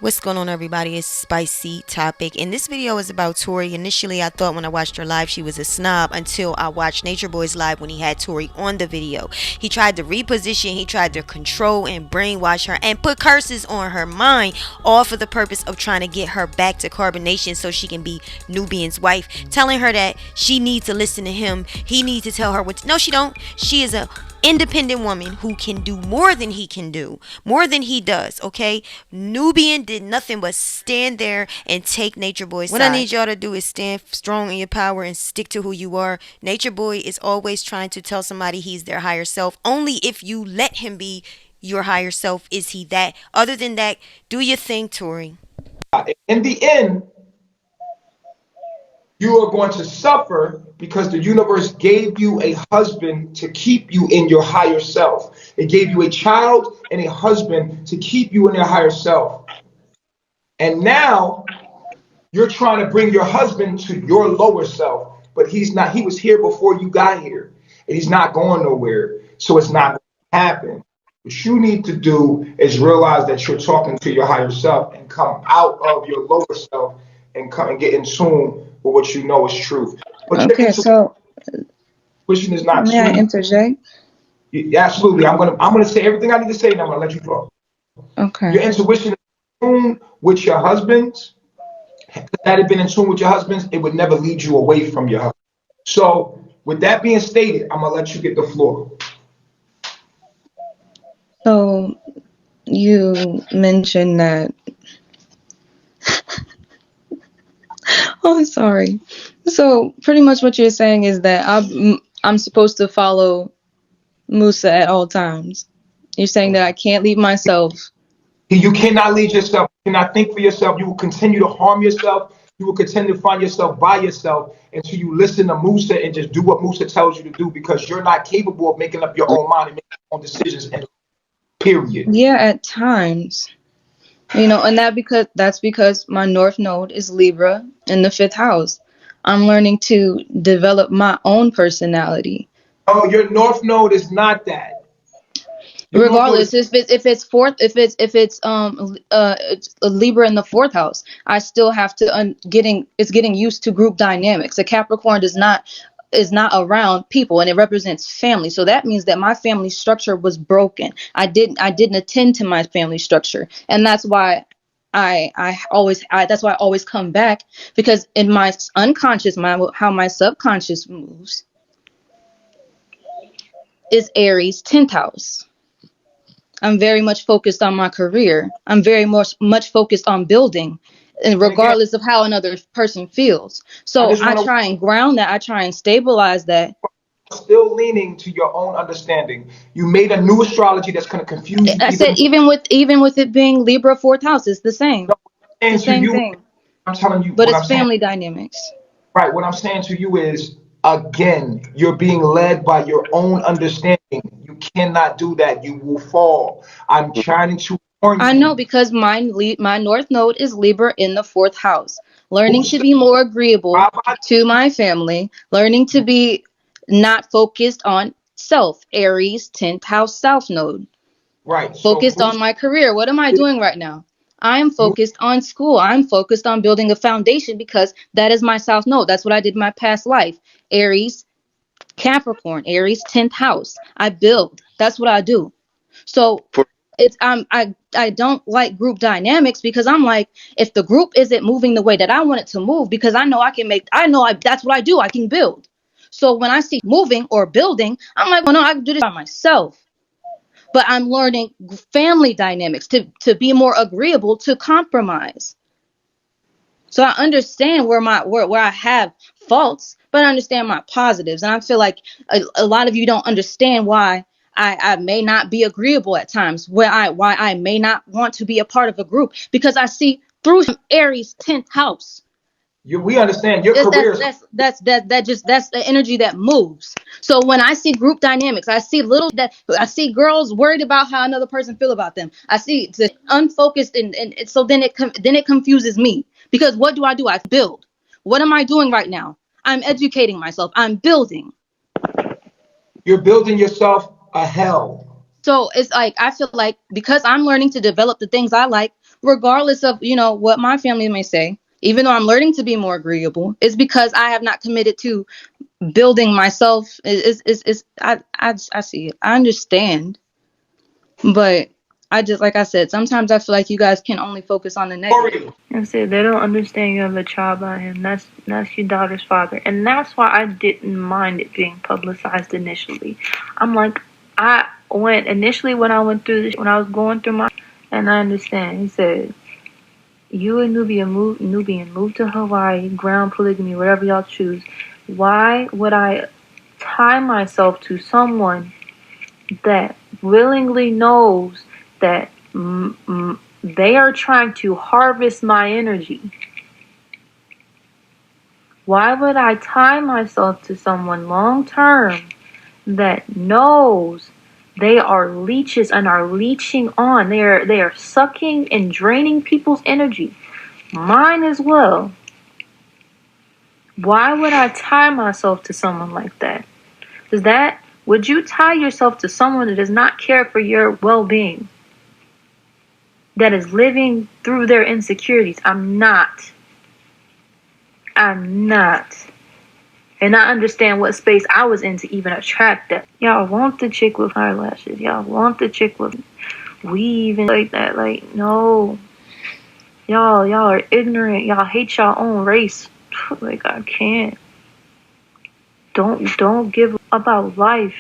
What's going on, everybody? It's Spicy Topic, and this video is about Tori. Initially, I thought when I watched her live she was a snob until I watched Nature Boy's live when he had Tori on the video. He tried to reposition, he tried to control and brainwash her and put curses on her mind, all for the purpose of trying to get her back to Carbonation so she can be Nubian's wife, telling her that she needs to listen to him. He needs to tell her what. No, she don't. She is a independent woman who can do more than he can do, more than he does. Okay, Nubian did nothing but stand there and take Nature Boy's side. What I need y'all to do is stand strong in your power and stick to who you are. Nature Boy is always trying to tell somebody he's their higher self. Only if you let him be your higher self is he that. Other than that, do your thing, Tori. In the end, you are going to suffer because the universe gave you a husband to keep you in your higher self. It gave you a child and a husband to keep you in your higher self. And now you're trying to bring your husband to your lower self, but he's not. He was here before you got here, and he's not going nowhere. So it's not going to happen. What you need to do is realize that you're talking to your higher self and come out of your lower self and come and get in tune with what you know is truth. But Okay, so intuition is not may I true. interject? Absolutely. I'm gonna say everything I need to say, and I'm gonna let you talk. Okay. Your intuition is in tune with your husbands. If that had been in tune with your husbands, it would never lead you away from your husband. So, with that being stated, I'm gonna let you get the floor. So you mentioned that. Oh, I'm sorry. So pretty much what you're saying is that I'm supposed to follow Musa at all times. You're saying that I can't leave myself. You cannot lead yourself. You cannot think for yourself. You will continue to harm yourself. You will continue to find yourself by yourself until you listen to Musa and just do what Musa tells you to do, because you're not capable of making up your own mind and making your own decisions. And period. Yeah, at times. And that's because my North Node is Libra in the 5th house. I'm learning to develop my own personality. Oh, your North Node is not that. Regardless, if it's a Libra in the 4th house, I still have to getting used to group dynamics. A Capricorn is not around people, and it represents family. So that means that my family structure was broken. I didn't attend to my family structure, and that's why that's why I always come back, because in my unconscious mind, how my subconscious moves is Aries 10th house. I'm very much focused on my career. I'm very much focused on building, and regardless of how another person feels. So I try and ground that. I try and stabilize that. Still leaning to your own understanding. You made a new astrology that's going to confuse you. I said even with it being Libra 4th house, it's the same. No, it's the same thing. I'm telling you, but it's family dynamics. Right. What I'm saying to you is, again, you're being led by your own understanding. You cannot do that. You will fall. I'm trying to warn you. I know, because my North Node is Libra in the 4th house. Learning to be more agreeable to my family. Learning to be not focused on self. Aries 10th house South Node. Right. Focused on my career. What am I doing right now? I'm focused on school. I'm focused on building a foundation, because that is my South Node. That's what I did in my past life. Aries, Capricorn, Aries 10th house. I build. That's what I do. So I don't like group dynamics, because I'm like, if the group isn't moving the way that I want it to move, because I know that's what I do. I can build. So when I see moving or building, I'm like, well, no, I can do this by myself. But I'm learning family dynamics to be more agreeable to compromise. So I understand where I have faults, but I understand my positives. And I feel like a lot of you don't understand why I may not be agreeable at times, why I may not want to be a part of a group, because I see through Aries 10th house. We understand your career. That's the energy that moves. So when I see group dynamics, I see girls worried about how another person feel about them. I see the unfocused, and so then it confuses me, because what do? I build. What am I doing right now? I'm educating myself. I'm building. You're building yourself a hell. So it's like, I feel like, because I'm learning to develop the things I like, regardless of, what my family may say, even though I'm learning to be more agreeable, it's because I have not committed to building myself. I see it. I understand. But I just, like I said, sometimes I feel like you guys can only focus on the negative. Tori, And said they don't understand you have a child by him. That's your daughter's father, and that's why I didn't mind it being publicized initially. I'm like, I went initially when I went through this, when I was going through my, and I understand. He said, you and Nubian moved to Hawaii, ground polygamy, whatever y'all choose. Why would I tie myself to someone that willingly knows that they are trying to harvest my energy? Why would I tie myself to someone long term that knows they are leeches and are leeching on? They are sucking and draining people's energy, mine as well. Why would I tie myself to someone like that? Would you tie yourself to someone that does not care for your well-being? That is living through their insecurities? I'm not. And I understand what space I was in to even attract that. Y'all want the chick with eyelashes. Y'all want the chick with weave and like that. Like, no. Y'all are ignorant. Y'all hate y'all own race. Like, I can't. Don't give about life.